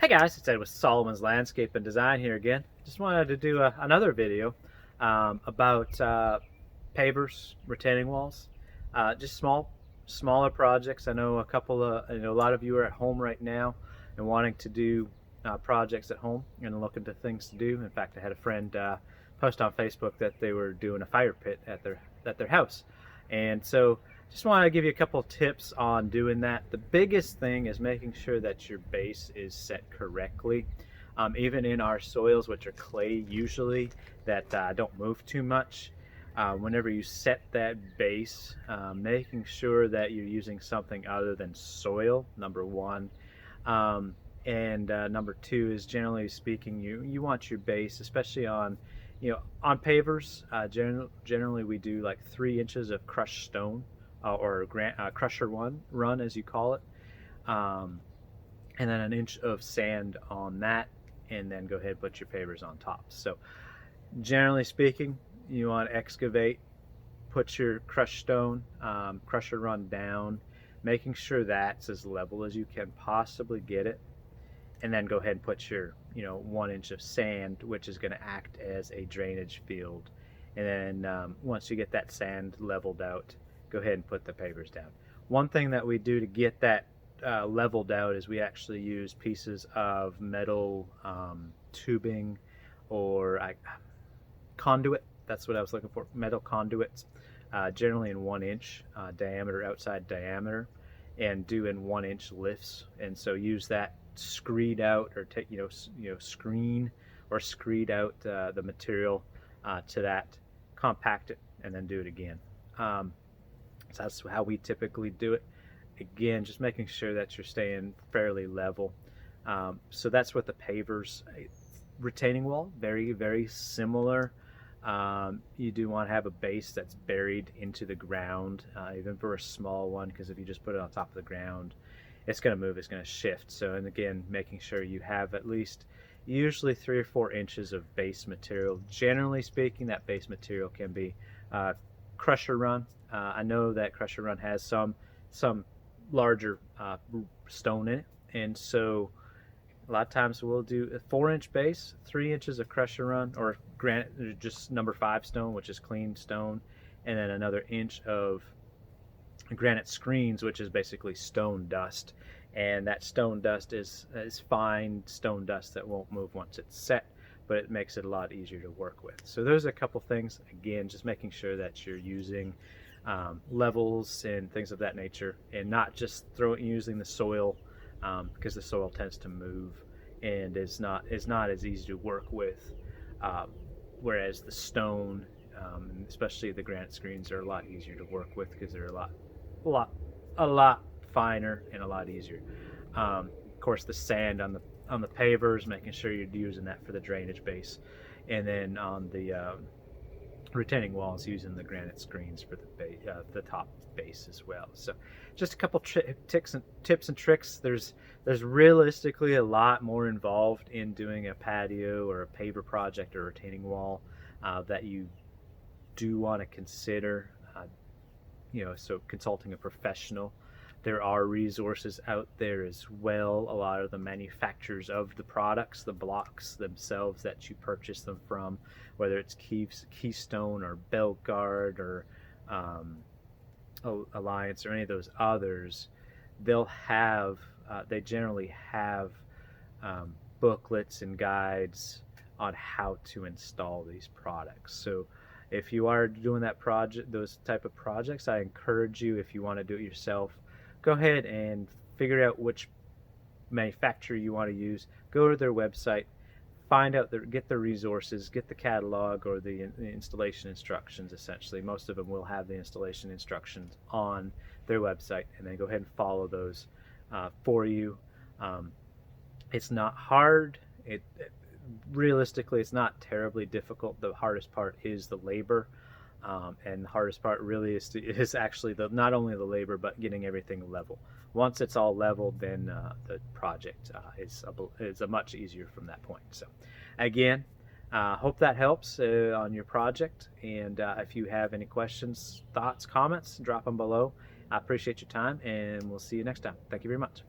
Hey guys, it's Ed with Solomon's Landscape and Design here again. Just wanted to do another video about pavers, retaining walls, just smaller projects. I know a lot of you are at home right now and wanting to do projects at home and looking to things to do. In fact, I had a friend post on Facebook that they were doing a fire pit at their house, and so just want to give you a couple tips on doing that. The biggest thing is making sure that your base is set correctly. Even in our soils, which are clay usually, that don't move too much. Whenever you set that base, making sure that you're using something other than soil, number one. And number two is, generally speaking, you want your base, especially on on pavers. Generally we do like 3 inches of crushed stone, or crusher run as you call it, and then an inch of sand on that, and then go ahead and put your pavers on top. So generally speaking, you want to excavate, put your crushed stone, crusher run down, making sure that's as level as you can possibly get it, and then go ahead and put your 1 inch of sand, which is going to act as a drainage field. And then once you get that sand leveled out, go ahead and put the pavers down. One thing that we do to get that leveled out is we actually use pieces of metal tubing, or conduit. That's what I was looking for. Metal conduits, generally in 1 inch diameter, outside diameter, and do in 1 inch lifts. And so use that screed out, or take screen or screed out the material to that, compact it, and then do it again. So that's how we typically do it. Again, just making sure that you're staying fairly level. So that's what the pavers. Retaining wall, very, very similar. You do want to have a base that's buried into the ground, even for a small one, because if you just put it on top of the ground, it's going to move, it's going to shift. So, and again, making sure you have at least usually 3 or 4 inches of base material. Generally speaking, that base material can be crusher run. I know that crusher run has some larger stone in it, and so a lot of times we'll do a 4-inch base, 3 inches of crusher run, or granite, just number 5 stone, which is clean stone, and then another inch of granite screens, which is basically stone dust. And that stone dust is fine stone dust that won't move once it's set, but it makes it a lot easier to work with. So there's a couple things. Again, just making sure that you're using levels and things of that nature, and not just using the soil, because the soil tends to move and is not as easy to work with, whereas the stone, especially the granite screens, are a lot easier to work with because they're a lot finer and a lot easier. Of course, the sand on the pavers, making sure you're using that for the drainage base, and then on the retaining walls, using the granite screens for the top base as well. So just a couple tips and tricks. There's realistically a lot more involved in doing a patio or a paver project or retaining wall that you do want to consider. So consulting a professional. There are resources out there as well. A lot of the manufacturers of the products, the blocks themselves that you purchase them from, whether it's Keystone or Belgard or Alliance or any of those others, they generally have booklets and guides on how to install these products. So if you are doing those type of projects, I encourage you, if you want to do it yourself, go ahead and figure out which manufacturer you want to use. Go to their website, get the resources, get the catalog or the installation instructions. Essentially, most of them will have the installation instructions on their website, and then go ahead and follow those for you. It's not hard. Realistically, it's not terribly difficult. The hardest part is the labor, and the hardest part really is actually not only the labor, but getting everything level. Once it's all leveled, then the project is a much easier from that point. So again, hope that helps on your project, and if you have any questions, thoughts, comments, drop them below. I appreciate your time, and we'll see you next time. Thank you very much.